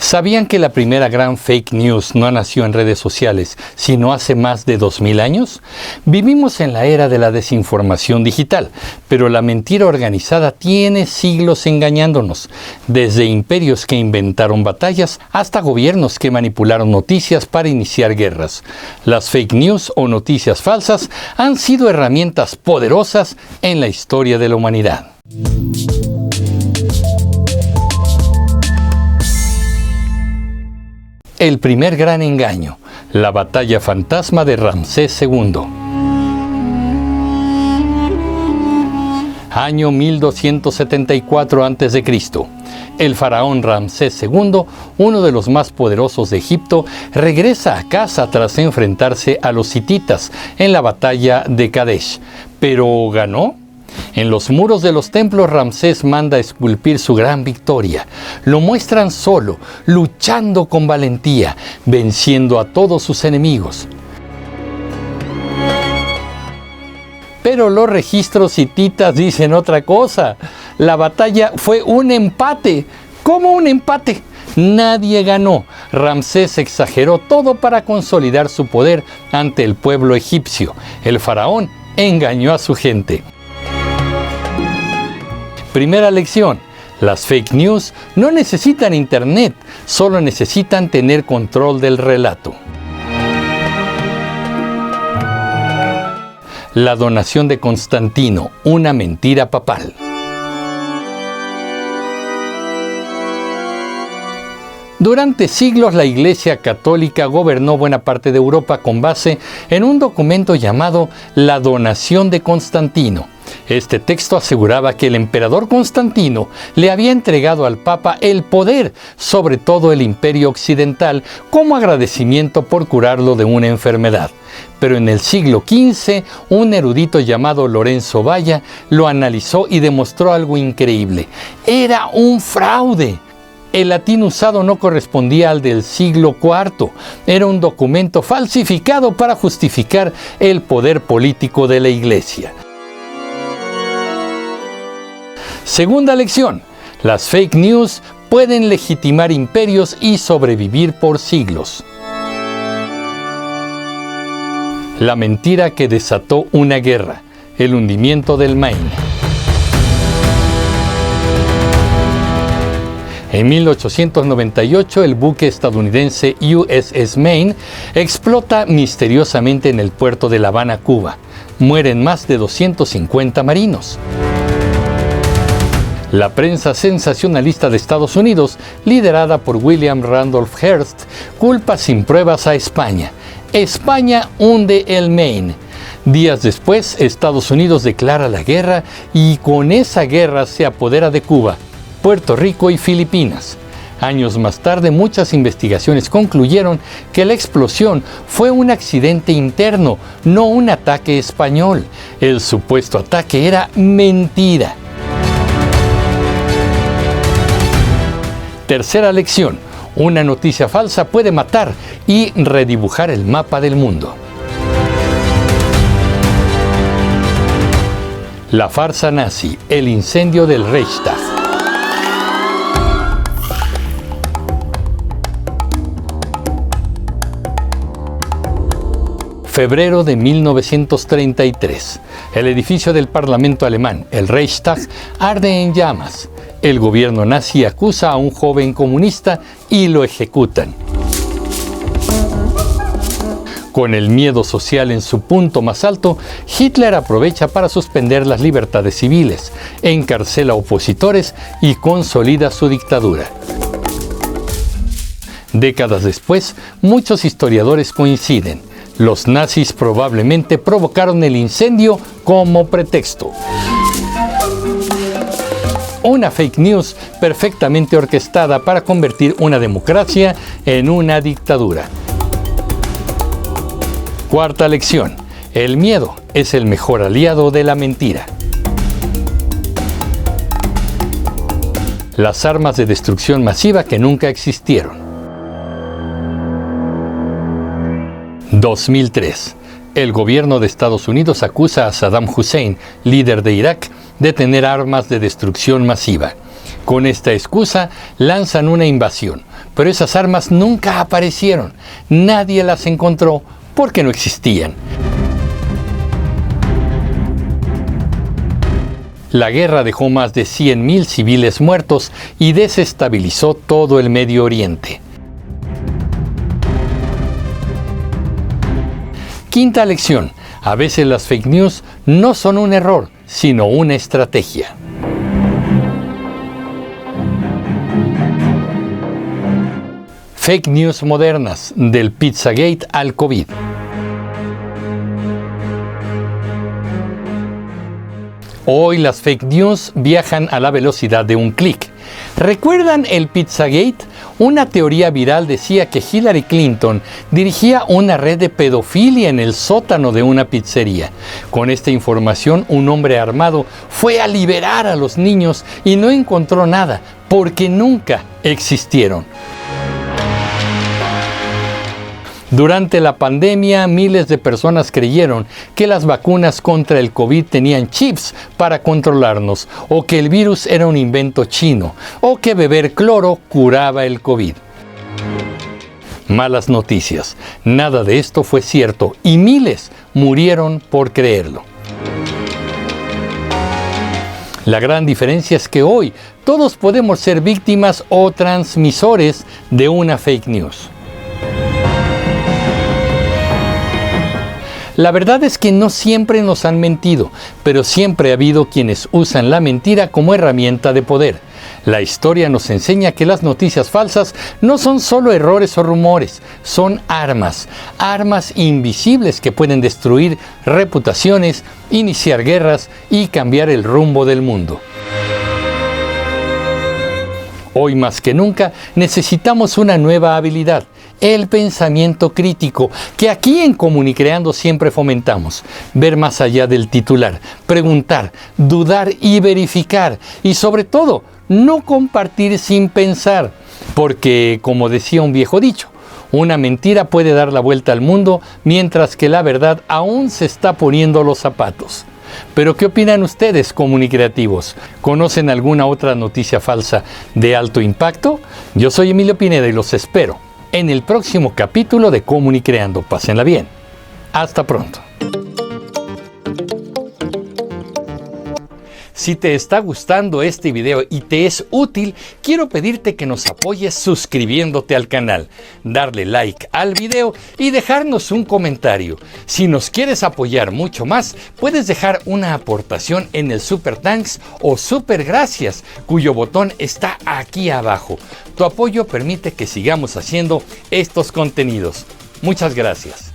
¿Sabían que la primera gran fake news no nació en redes sociales, sino hace más de 2000 años? Vivimos en la era de la desinformación digital, pero la mentira organizada tiene siglos engañándonos, desde imperios que inventaron batallas hasta gobiernos que manipularon noticias para iniciar guerras. Las fake news o noticias falsas han sido herramientas poderosas en la historia de la humanidad. El primer gran engaño, la batalla fantasma de Ramsés II. Año 1274 a.C. El faraón Ramsés II, uno de los más poderosos de Egipto, regresa a casa tras enfrentarse a los hititas en la batalla de Kadesh. ¿Pero ganó? En los muros de los templos, Ramsés manda esculpir su gran victoria. Lo muestran solo, luchando con valentía, venciendo a todos sus enemigos. Pero los registros hititas dicen otra cosa. La batalla fue un empate. ¿Cómo un empate? Nadie ganó. Ramsés exageró todo para consolidar su poder ante el pueblo egipcio. El faraón engañó a su gente. Primera lección: las fake news no necesitan internet, solo necesitan tener control del relato. La donación de Constantino, una mentira papal. Durante siglos la Iglesia Católica gobernó buena parte de Europa con base en un documento llamado la Donación de Constantino. Este texto aseguraba que el emperador Constantino le había entregado al Papa el poder sobre todo el Imperio Occidental como agradecimiento por curarlo de una enfermedad. Pero en el siglo XV, un erudito llamado Lorenzo Valla lo analizó y demostró algo increíble. Era un fraude. El latín usado no correspondía al del siglo IV. Era un documento falsificado para justificar el poder político de la Iglesia. Segunda lección: las fake news pueden legitimar imperios y sobrevivir por siglos. La mentira que desató una guerra, el hundimiento del Maine. En 1898, el buque estadounidense USS Maine explota misteriosamente en el puerto de La Habana, Cuba. Mueren más de 250 marinos. La prensa sensacionalista de Estados Unidos, liderada por William Randolph Hearst, culpa sin pruebas a España. España hunde el Maine. Días después, Estados Unidos declara la guerra y con esa guerra se apodera de Cuba, Puerto Rico y Filipinas. Años más tarde, muchas investigaciones concluyeron que la explosión fue un accidente interno, no un ataque español. El supuesto ataque era mentira. Tercera lección: una noticia falsa puede matar y redibujar el mapa del mundo. La farsa nazi, el incendio del Reichstag. Febrero de 1933. El edificio del Parlamento alemán, el Reichstag, arde en llamas. El gobierno nazi acusa a un joven comunista y lo ejecutan. Con el miedo social en su punto más alto, Hitler aprovecha para suspender las libertades civiles, encarcela opositores y consolida su dictadura. Décadas después, muchos historiadores coinciden: los nazis probablemente provocaron el incendio como pretexto. Una fake news perfectamente orquestada para convertir una democracia en una dictadura. Cuarta lección: el miedo es el mejor aliado de la mentira. Las armas de destrucción masiva que nunca existieron. 2003. El gobierno de Estados Unidos acusa a Saddam Hussein, líder de Irak, de tener armas de destrucción masiva. Con esta excusa lanzan una invasión, pero esas armas nunca aparecieron. Nadie las encontró porque no existían. La guerra dejó más de 100.000 civiles muertos y desestabilizó todo el Medio Oriente. Quinta lección: a veces las fake news no son un error, sino una estrategia. Fake news modernas, del Pizzagate al COVID. Hoy las fake news viajan a la velocidad de un clic. ¿Recuerdan el Pizzagate? Una teoría viral decía que Hillary Clinton dirigía una red de pedofilia en el sótano de una pizzería. Con esta información, un hombre armado fue a liberar a los niños y no encontró nada, porque nunca existieron. Durante la pandemia, miles de personas creyeron que las vacunas contra el COVID tenían chips para controlarnos, o que el virus era un invento chino, o que beber cloro curaba el COVID. Malas noticias. Nada de esto fue cierto y miles murieron por creerlo. La gran diferencia es que hoy todos podemos ser víctimas o transmisores de una fake news. La verdad es que no siempre nos han mentido, pero siempre ha habido quienes usan la mentira como herramienta de poder. La historia nos enseña que las noticias falsas no son solo errores o rumores, son armas invisibles que pueden destruir reputaciones, iniciar guerras y cambiar el rumbo del mundo. Hoy más que nunca necesitamos una nueva habilidad: el pensamiento crítico, que aquí en Comunicreando siempre fomentamos. Ver más allá del titular, preguntar, dudar y verificar. Y sobre todo, no compartir sin pensar. Porque, como decía un viejo dicho, una mentira puede dar la vuelta al mundo, mientras que la verdad aún se está poniendo los zapatos. Pero ¿qué opinan ustedes, comunicreativos? ¿Conocen alguna otra noticia falsa de alto impacto? Yo soy Emilio Pineda y los espero en el próximo capítulo de Comunicreando. Pásenla bien. Hasta pronto. Si te está gustando este video y te es útil, quiero pedirte que nos apoyes suscribiéndote al canal, darle like al video y dejarnos un comentario. Si nos quieres apoyar mucho más, puedes dejar una aportación en el Super Thanks o Super Gracias, cuyo botón está aquí abajo. Tu apoyo permite que sigamos haciendo estos contenidos. Muchas gracias.